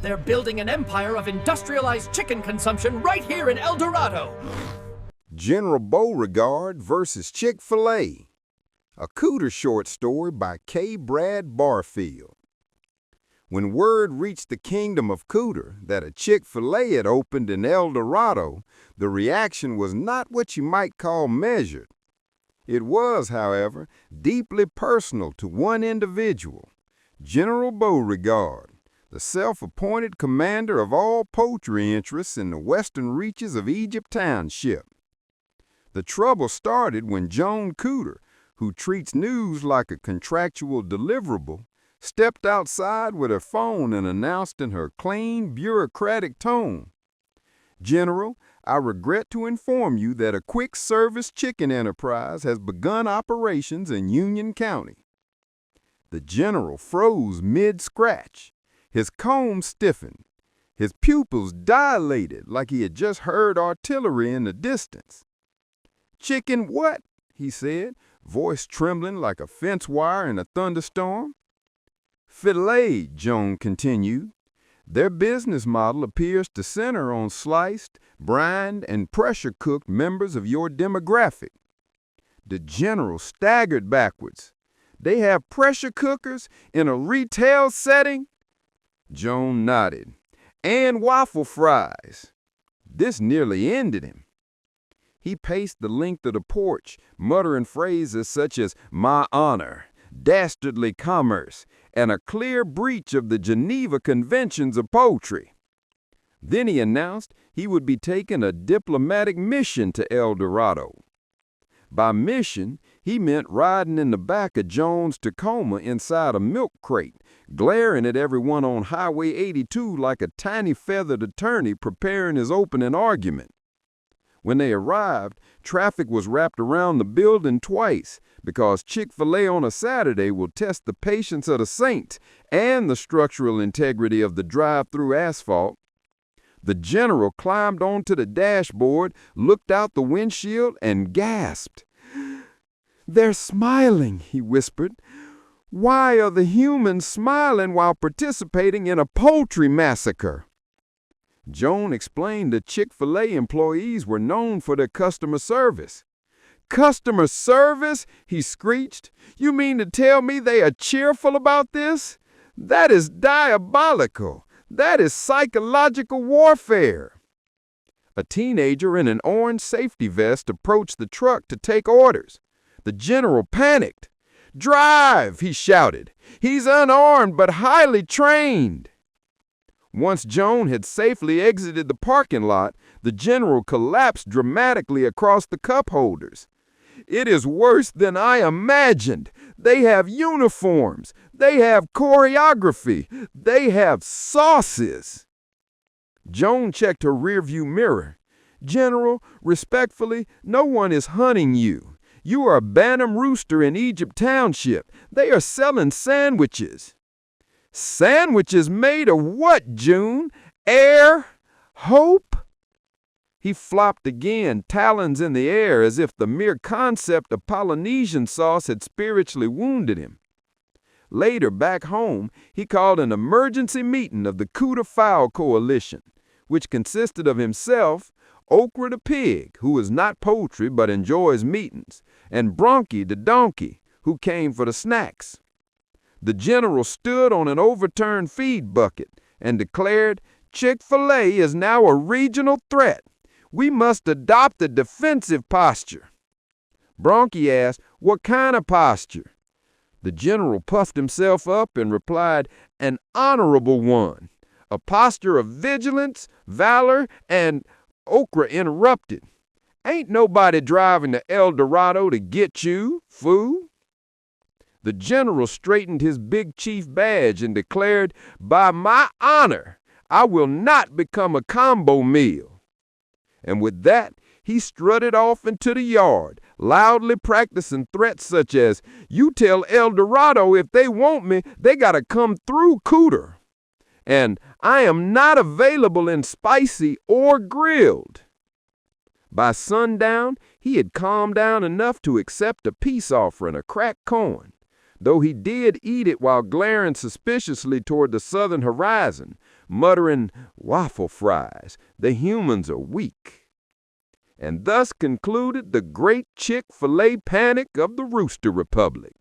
They're building an empire of industrialized chicken consumption right here in El Dorado. General Beauregard versus Chick-fil-A. A Cooter short story by K. Brad Barfield. When word reached the Kingdom of Cooter that a Chick-fil-A had opened in El Dorado, the reaction was not what you might call measured. It was, however, deeply personal to one individual, General Beauregard, the self-appointed commander of all poultry interests in the western reaches of Egypt Township. The trouble started when Joon Cooter, who treats news like a contractual deliverable, stepped outside with her phone and announced in her clean, bureaucratic tone, "General, I regret to inform you that a quick-service chicken enterprise has begun operations in Union County." The general froze mid-scratch. His comb stiffened. His pupils dilated like he had just heard artillery in the distance. "Chicken what?" he said, voice trembling like a fence wire in a thunderstorm. "Filet," Joon continued. "Their business model appears to center on sliced, brined, and pressure-cooked members of your demographic." The general staggered backwards. "They have pressure cookers in a retail setting?" Joon nodded. "And waffle fries." This nearly ended him. He paced the length of the porch, muttering phrases such as "my honor," "dastardly commerce," and a clear breach of the Geneva Conventions of Poultry. Then he announced he would be taking a diplomatic mission to El Dorado. By mission, he meant riding in the back of Jones' Tacoma inside a milk crate, glaring at everyone on Highway 82 like a tiny feathered attorney preparing his opening argument. When they arrived, traffic was wrapped around the building twice, because Chick-fil-A on a Saturday will test the patience of the saints and the structural integrity of the drive-through asphalt. The general climbed onto the dashboard, looked out the windshield, and gasped. "They're smiling," he whispered. "Why are the humans smiling while participating in a poultry massacre?" Joon explained that Chick-fil-A employees were known for their customer service. "Customer service?" he screeched. "You mean to tell me they are cheerful about this? That is diabolical. That is psychological warfare." A teenager in an orange safety vest approached the truck to take orders. The general panicked. "Drive!" he shouted. "He's unarmed but highly trained." Once Joon had safely exited the parking lot, the general collapsed dramatically across the cup holders. "It is worse than I imagined. They have uniforms. They have choreography. They have sauces." Joon checked her rearview mirror. "General, respectfully, no one is hunting you. You are a Bantam rooster in Egypt Township. They are selling sandwiches." "Sandwiches made of what, Joon? Air? Hope?" He flopped again, talons in the air, as if the mere concept of Polynesian sauce had spiritually wounded him. Later, back home, he called an emergency meeting of the Cooter Fowl Coalition, which consisted of himself, Okra the pig, who is not poultry but enjoys meetings, and Bronchi the donkey, who came for the snacks. The general stood on an overturned feed bucket and declared, "Chick-fil-A is now a regional threat. We must adopt a defensive posture." Bronchi asked, "What kind of posture?" The general puffed himself up and replied, "An honorable one. A posture of vigilance, valor, and—" Okra interrupted. "Ain't nobody driving to El Dorado to get you, fool." The general straightened his big chief badge and declared, "By my honor, I will not become a combo meal." And with that, he strutted off into the yard, loudly practicing threats such as, "You tell El Dorado if they want me, they gotta come through Cooter," and "I am not available in spicy or grilled." By sundown, he had calmed down enough to accept a peace offering of cracked corn. though he did eat it while glaring suspiciously toward the southern horizon, muttering, "Waffle fries, the humans are weak." And thus concluded the great Chick-fil-A panic of the Rooster Republic.